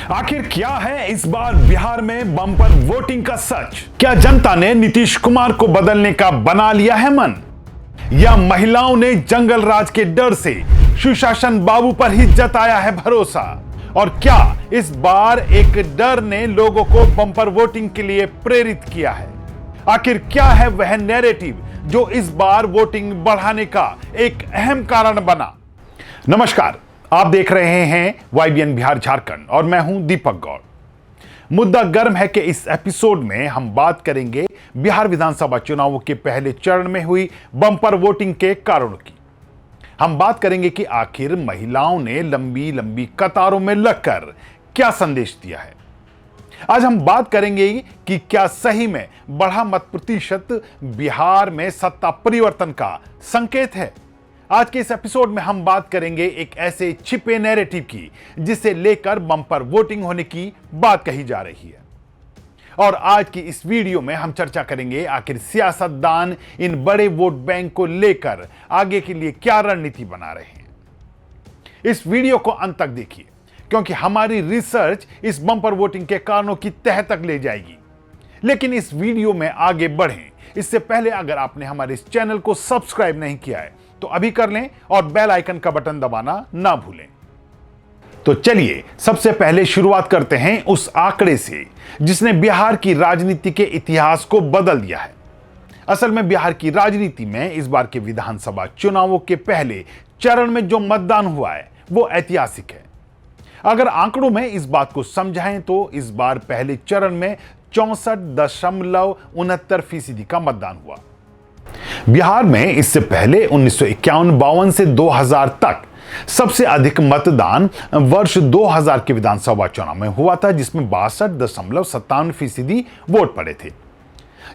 आखिर क्या है इस बार बिहार में बम्पर वोटिंग का सच? क्या जनता ने नीतीश कुमार को बदलने का बना लिया है मन, या महिलाओं ने जंगल राज के डर से सुशासन बाबू पर ही जताया है भरोसा? और क्या इस बार एक डर ने लोगों को बम्पर वोटिंग के लिए प्रेरित किया है? आखिर क्या है वह नैरेटिव जो इस बार वोटिंग बढ़ाने का एक अहम कारण बना? नमस्कार, आप देख रहे हैं YBN बिहार झारखंड और मैं हूं दीपक गौड़। मुद्दा गर्म है कि इस एपिसोड में हम बात करेंगे बिहार विधानसभा चुनावों के पहले चरण में हुई बम्पर वोटिंग के कारणों की। हम बात करेंगे कि आखिर महिलाओं ने लंबी लंबी कतारों में लगकर क्या संदेश दिया है। आज हम बात करेंगे कि क्या सही में बढ़ा मत प्रतिशत बिहार में सत्ता परिवर्तन का संकेत है। आज के इस एपिसोड में हम बात करेंगे एक ऐसे छिपे नैरेटिव की जिसे लेकर बम्पर वोटिंग होने की बात कही जा रही है। और आज की इस वीडियो में हम चर्चा करेंगे आखिर सियासतदान इन बड़े वोट बैंक को लेकर आगे के लिए क्या रणनीति बना रहे हैं। इस वीडियो को अंत तक देखिए, क्योंकि हमारी रिसर्च इस बम्पर वोटिंग के कारणों की तह तक ले जाएगी। लेकिन इस वीडियो में आगे बढ़ें इससे पहले अगर आपने हमारे इस चैनल को सब्सक्राइब नहीं किया है तो अभी कर लें और बेल आइकन का बटन दबाना ना भूलें। तो चलिए सबसे पहले शुरुआत करते हैं उस आंकड़े से जिसने बिहार की राजनीति के इतिहास को बदल दिया है। असल में बिहार की राजनीति में इस बार के विधानसभा चुनावों के पहले चरण में जो मतदान हुआ है वो ऐतिहासिक है। अगर आंकड़ों में इस बात को समझाएं तो इस बार पहले चरण में 64.69% का मतदान हुआ। बिहार में इससे पहले 1951-52 से 2000 तक सबसे अधिक मतदान वर्ष 2000 के विधानसभा चुनाव में हुआ था, जिसमें 62.57% वोट पड़े थे।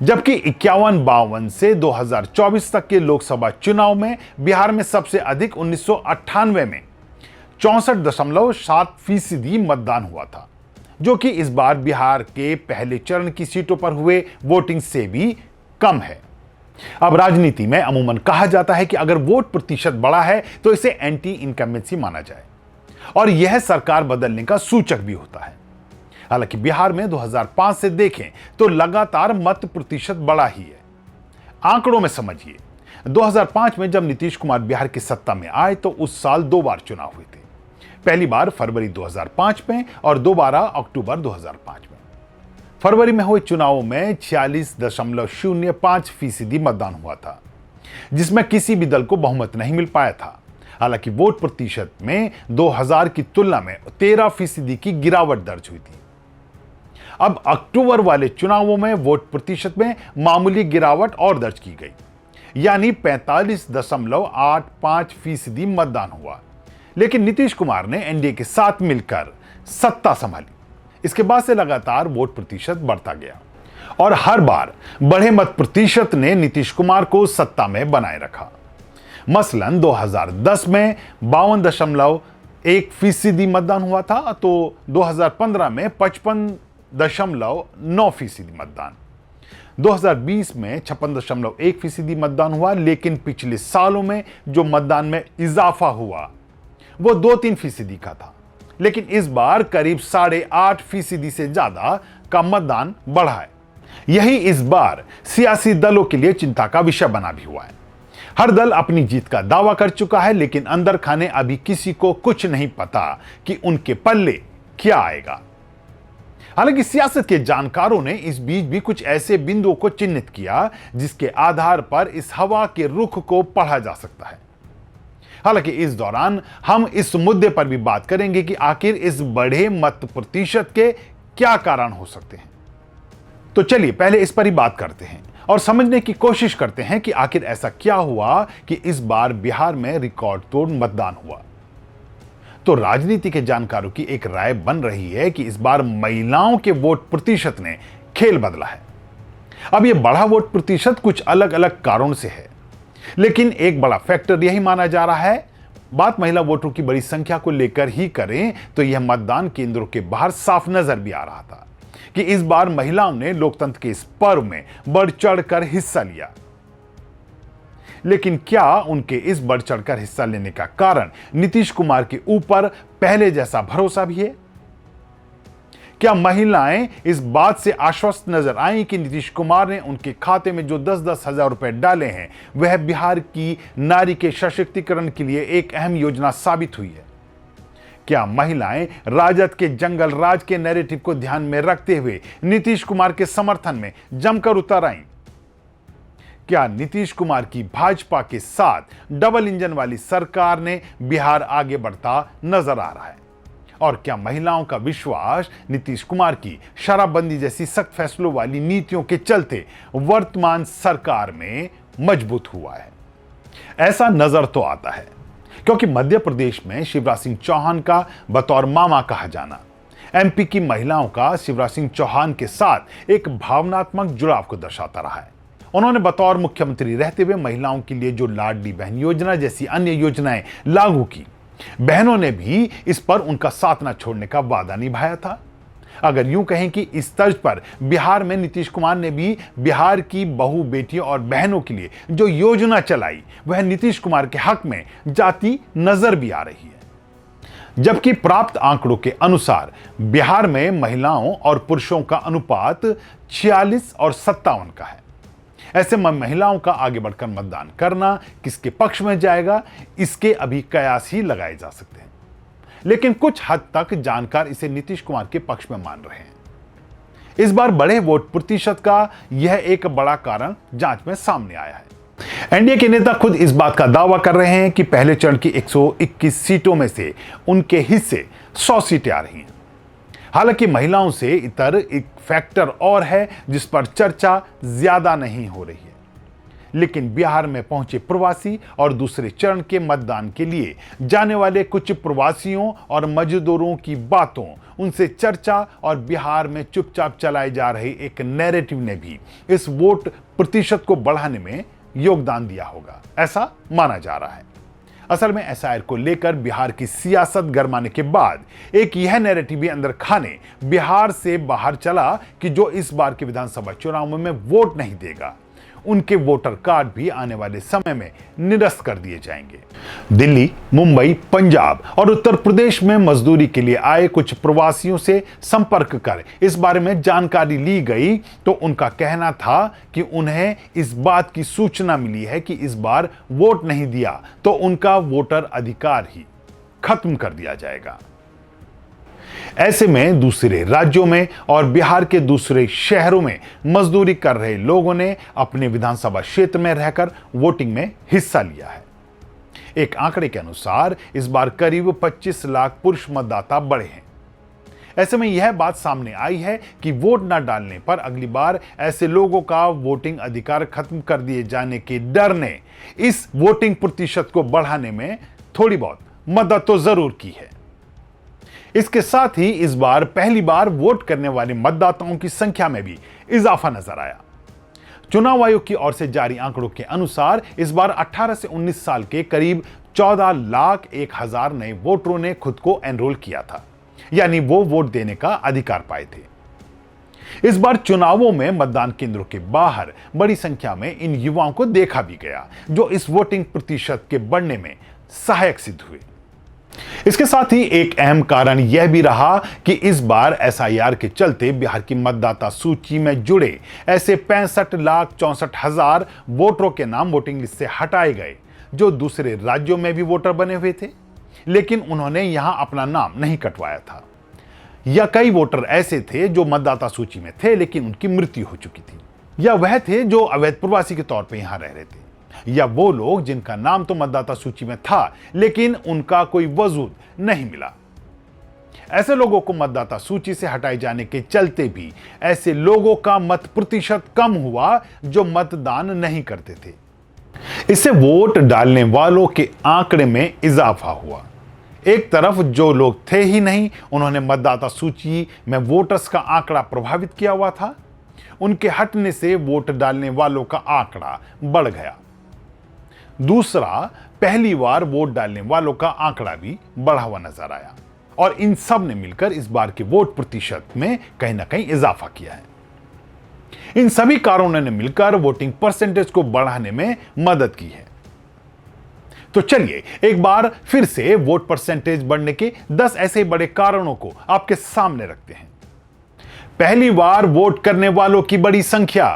जबकि 51-52 से 2024 तक के लोकसभा चुनाव में बिहार में सबसे अधिक 1998 में 64.7% मतदान हुआ था, जो कि इस बार बिहार के पहले चरण की सीटों पर हुए वोटिंग से भी कम है। अब राजनीति में अमूमन कहा जाता है कि अगर वोट प्रतिशत बढ़ा है तो इसे एंटी इनकम्बेंसी माना जाए और यह सरकार बदलने का सूचक भी होता है। हालांकि बिहार में 2005 से देखें तो लगातार मत प्रतिशत बढ़ा ही है। आंकड़ों में समझिए, 2005 में जब नीतीश कुमार बिहार की सत्ता में आए तो उस साल 2 बार चुनाव हुए थे। पहली बार फरवरी 2005 में और दोबारा अक्टूबर 2005 में। फरवरी में हुए चुनावों में 46.05% मतदान हुआ था, जिसमें किसी भी दल को बहुमत नहीं मिल पाया था। हालांकि वोट प्रतिशत में 2000 की तुलना में 13% की गिरावट दर्ज हुई थी। अब अक्टूबर वाले चुनावों में वोट प्रतिशत में मामूली गिरावट और दर्ज की गई, यानी 45.85% मतदान हुआ। लेकिन नीतीश कुमार ने एनडीए के साथ मिलकर सत्ता संभाली। इसके बाद से लगातार वोट प्रतिशत बढ़ता गया और हर बार बढ़े मत प्रतिशत ने नीतीश कुमार को सत्ता में बनाए रखा। मसलन 2010 में 52.1% मतदान हुआ था, तो 2015 में 55.9% मतदान, 2020 में 56.1% मतदान हुआ। लेकिन पिछले सालों में जो मतदान में इजाफा हुआ वो 2-3% का था। लेकिन इस बार करीब 8.5% से ज्यादा का मतदान बढ़ा है। यही इस बार सियासी दलों के लिए चिंता का विषय बना भी हुआ है। हर दल अपनी जीत का दावा कर चुका है, लेकिन अंदर खाने अभी किसी को कुछ नहीं पता कि उनके पल्ले क्या आएगा। हालांकि सियासत के जानकारों ने इस बीच भी कुछ ऐसे बिंदुओं को चिन्हित किया जिसके आधार पर इस हवा के रुख को पढ़ा जा सकता है। हालांकि इस दौरान हम इस मुद्दे पर भी बात करेंगे कि आखिर इस बढ़े मत प्रतिशत के क्या कारण हो सकते हैं। तो चलिए पहले इस पर ही बात करते हैं और समझने की कोशिश करते हैं कि आखिर ऐसा क्या हुआ कि इस बार बिहार में रिकॉर्ड तोड़ मतदान हुआ। तो राजनीति के जानकारों की एक राय बन रही है कि इस बार महिलाओं के वोट प्रतिशत ने खेल बदला है। अब यह बढ़ा वोट प्रतिशत कुछ अलग अलग कारणों से है, लेकिन एक बड़ा फैक्टर यही माना जा रहा है। बात महिला वोटरों की बड़ी संख्या को लेकर ही करें तो यह मतदान केंद्रों के बाहर साफ नजर भी आ रहा था कि इस बार महिलाओं ने लोकतंत्र के इस पर्व में बढ़ चढ़कर हिस्सा लिया। लेकिन क्या उनके इस बढ़ चढ़कर हिस्सा लेने का कारण नीतीश कुमार के ऊपर पहले जैसा भरोसा भी है? क्या महिलाएं इस बात से आश्वस्त नजर आई कि नीतीश कुमार ने उनके खाते में जो 10-10 हजार रुपए डाले हैं वह बिहार की नारी के सशक्तिकरण के लिए एक अहम योजना साबित हुई है? क्या महिलाएं राजद के जंगल राज के नैरेटिव को ध्यान में रखते हुए नीतीश कुमार के समर्थन में जमकर उतर आईं? क्या नीतीश कुमार की भाजपा के साथ डबल इंजन वाली सरकार ने बिहार आगे बढ़ता नजर आ रहा है? और क्या महिलाओं का विश्वास नीतीश कुमार की शराबबंदी जैसी सख्त फैसलों वाली नीतियों के चलते वर्तमान सरकार में मजबूत हुआ है? ऐसा नजर तो आता है, क्योंकि मध्य प्रदेश में शिवराज सिंह चौहान का बतौर मामा कहा जाना एमपी की महिलाओं का शिवराज सिंह चौहान के साथ एक भावनात्मक जुड़ाव को दर्शाता रहा है। उन्होंने बतौर मुख्यमंत्री रहते हुए महिलाओं के लिए जो लाडली बहन योजना जैसी अन्य योजनाएं लागू की, बहनों ने भी इस पर उनका साथ न छोड़ने का वादा निभाया था। अगर यूं कहें कि इस तर्ज पर बिहार में नीतीश कुमार ने भी बिहार की बहू बेटियों और बहनों के लिए जो योजना चलाई वह नीतीश कुमार के हक में जाती नजर भी आ रही है। जबकि प्राप्त आंकड़ों के अनुसार बिहार में महिलाओं और पुरुषों का अनुपात 46 और 57 का है। ऐसे में महिलाओं का आगे बढ़कर मतदान करना किसके पक्ष में जाएगा, इसके अभी कयास ही लगाए जा सकते हैं। लेकिन कुछ हद तक जानकार इसे नीतीश कुमार के पक्ष में मान रहे हैं। इस बार बढ़े वोट प्रतिशत का यह एक बड़ा कारण जांच में सामने आया है। एनडीए के नेता खुद इस बात का दावा कर रहे हैं कि पहले चरण की 121 सीटों में से उनके हिस्से 100 सीटें आ रही हैं। हालांकि महिलाओं से इतर एक फैक्टर और है जिस पर चर्चा ज्यादा नहीं हो रही है, लेकिन बिहार में पहुंचे प्रवासी और दूसरे चरण के मतदान के लिए जाने वाले कुछ प्रवासियों और मजदूरों की बातों, उनसे चर्चा और बिहार में चुपचाप चलाए जा रहे एक नैरेटिव ने भी इस वोट प्रतिशत को बढ़ाने में योगदान दिया होगा, ऐसा माना जा रहा है। असल में एसआईआर को लेकर बिहार की सियासत गरमाने के बाद एक यह नैरेटिव भी अंदर खाने बिहार से बाहर चला कि जो इस बार के विधानसभा चुनाव में वोट नहीं देगा उनके वोटर कार्ड भी आने वाले समय में निरस्त कर दिए जाएंगे। दिल्ली, मुंबई, पंजाब और उत्तर प्रदेश में मजदूरी के लिए आए कुछ प्रवासियों से संपर्क कर इस बारे में जानकारी ली गई तो उनका कहना था कि उन्हें इस बात की सूचना मिली है कि इस बार वोट नहीं दिया तो उनका वोटर अधिकार ही खत्म कर दिया जाएगा। ऐसे में दूसरे राज्यों में और बिहार के दूसरे शहरों में मजदूरी कर रहे लोगों ने अपने विधानसभा क्षेत्र में रहकर वोटिंग में हिस्सा लिया है। एक आंकड़े के अनुसार इस बार करीब 25 लाख पुरुष मतदाता बढ़े हैं। ऐसे में यह बात सामने आई है कि वोट न डालने पर अगली बार ऐसे लोगों का वोटिंग अधिकार खत्म कर दिए जाने के डर ने इस वोटिंग प्रतिशत को बढ़ाने में थोड़ी बहुत मदद तो जरूर की है। इसके साथ ही इस बार पहली बार वोट करने वाले मतदाताओं की संख्या में भी इजाफा नजर आया। चुनाव आयोग की ओर से जारी आंकड़ों के अनुसार इस बार 18 से 19 साल के करीब 14,01,000 नए वोटरों ने खुद को एनरोल किया था, यानी वो वोट देने का अधिकार पाए थे। इस बार चुनावों में मतदान केंद्रों के बाहर बड़ी संख्या में इन युवाओं को देखा भी गया, जो इस वोटिंग प्रतिशत के बढ़ने में सहायक सिद्ध हुए। इसके साथ ही एक अहम कारण यह भी रहा कि इस बार एसआईआर के चलते बिहार की मतदाता सूची में जुड़े ऐसे 65,64,000 वोटरों के नाम वोटिंग लिस्ट से हटाए गए जो दूसरे राज्यों में भी वोटर बने हुए थे, लेकिन उन्होंने यहां अपना नाम नहीं कटवाया था। या कई वोटर ऐसे थे जो मतदाता सूची में थे लेकिन उनकी मृत्यु हो चुकी थी, या वह थे जो अवैध प्रवासी के तौर पर यहां रह रहे थे, या वो लोग जिनका नाम तो मतदाता सूची में था लेकिन उनका कोई वजूद नहीं मिला। ऐसे लोगों को मतदाता सूची से हटाए जाने के चलते भी ऐसे लोगों का मत प्रतिशत कम हुआ जो मतदान नहीं करते थे। इससे वोट डालने वालों के आंकड़े में इजाफा हुआ। एक तरफ जो लोग थे ही नहीं, उन्होंने मतदाता सूची में वोटर्स का आंकड़ा प्रभावित किया हुआ था, उनके हटने से वोट डालने वालों का आंकड़ा बढ़ गया। दूसरा, पहली बार वोट डालने वालों का आंकड़ा भी बढ़ा हुआ नजर आया और इन सब ने मिलकर इस बार के वोट प्रतिशत में कहीं ना कहीं इजाफा किया है। इन सभी कारणों ने मिलकर वोटिंग परसेंटेज को बढ़ाने में मदद की है। तो चलिए एक बार फिर से वोट परसेंटेज बढ़ने के 10 ऐसे बड़े कारणों को आपके सामने रखते हैं। पहली बार वोट करने वालों की बड़ी संख्या।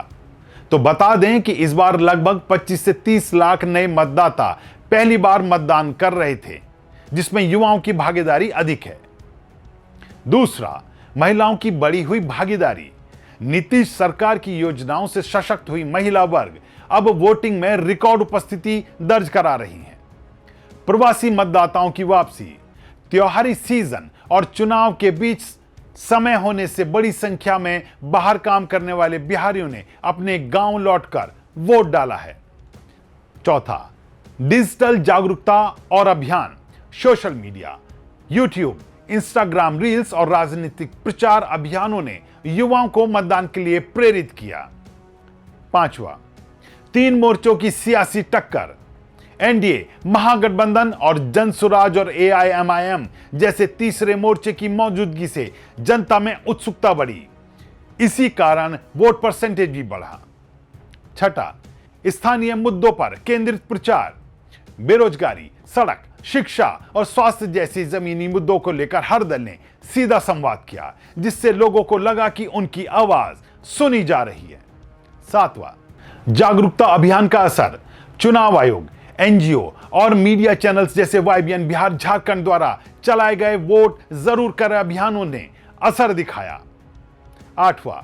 तो बता दें कि इस बार लगभग 25 से 30 लाख नए मतदाता पहली बार मतदान कर रहे थे, जिसमें युवाओं की भागीदारी अधिक है। दूसरा, महिलाओं की बढ़ी हुई भागीदारी। नीतीश सरकार की योजनाओं से सशक्त हुई महिला वर्ग अब वोटिंग में रिकॉर्ड उपस्थिति दर्ज करा रही हैं। प्रवासी मतदाताओं की वापसी। त्योहारी सीजन और चुनाव के बीच समय होने से बड़ी संख्या में बाहर काम करने वाले बिहारियों ने अपने गांव लौटकर वोट डाला है। चौथा, डिजिटल जागरूकता और अभियान। Social media, YouTube, Instagram reels और राजनीतिक प्रचार अभियानों ने युवाओं को मतदान के लिए प्रेरित किया। पांचवा, 3 मोर्चों की सियासी टक्कर। एनडीए, महागठबंधन और जनसुराज और एआईएमआईएम जैसे तीसरे मोर्चे की मौजूदगी से जनता में उत्सुकता बढ़ी। इसी कारण वोट परसेंटेज भी बढ़ा। छठा, स्थानीय मुद्दों पर केंद्रित प्रचार। बेरोजगारी, सड़क, शिक्षा और स्वास्थ्य जैसे जमीनी मुद्दों को लेकर हर दल ने सीधा संवाद किया, जिससे लोगों को लगा कि उनकी आवाज सुनी जा रही है। सातवां, जागरूकता अभियान का असर। चुनाव आयोग, एनजीओ और मीडिया चैनल्स जैसे वाईबीएन बिहार झारखंड द्वारा चलाए गए वोट जरूर करें अभियानों ने असर दिखाया। आठवां,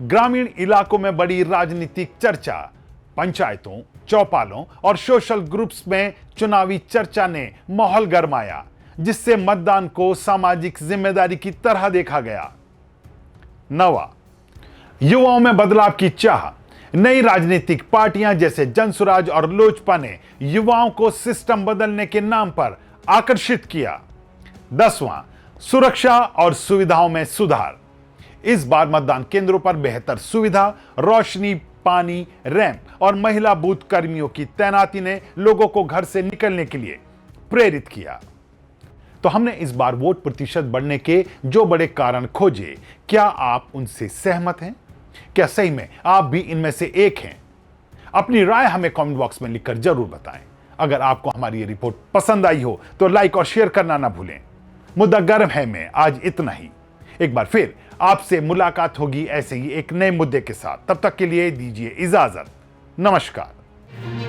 ग्रामीण इलाकों में बड़ी राजनीतिक चर्चा। पंचायतों, चौपालों और सोशल ग्रुप्स में चुनावी चर्चा ने माहौल गरमाया, जिससे मतदान को सामाजिक जिम्मेदारी की तरह देखा गया। नवा, युवाओं में बदलाव की चाह। नई राजनीतिक पार्टियां जैसे जनसुराज और लोजपा ने युवाओं को सिस्टम बदलने के नाम पर आकर्षित किया। 10वां, सुरक्षा और सुविधाओं में सुधार। इस बार मतदान केंद्रों पर बेहतर सुविधा, रोशनी, पानी, रैंप और महिला बूथ कर्मियों की तैनाती ने लोगों को घर से निकलने के लिए प्रेरित किया। तो हमने इस बार वोट प्रतिशत बढ़ने के जो बड़े कारण खोजे, क्या आप उनसे सहमत हैं? क्या सही में आप भी इनमें से एक हैं? अपनी राय हमें कमेंट बॉक्स में लिखकर जरूर बताएं। अगर आपको हमारी ये रिपोर्ट पसंद आई हो तो लाइक और शेयर करना ना भूलें। मुद्दा गर्म है में आज इतना ही। एक बार फिर आपसे मुलाकात होगी ऐसे ही एक नए मुद्दे के साथ। तब तक के लिए दीजिए इजाजत। नमस्कार।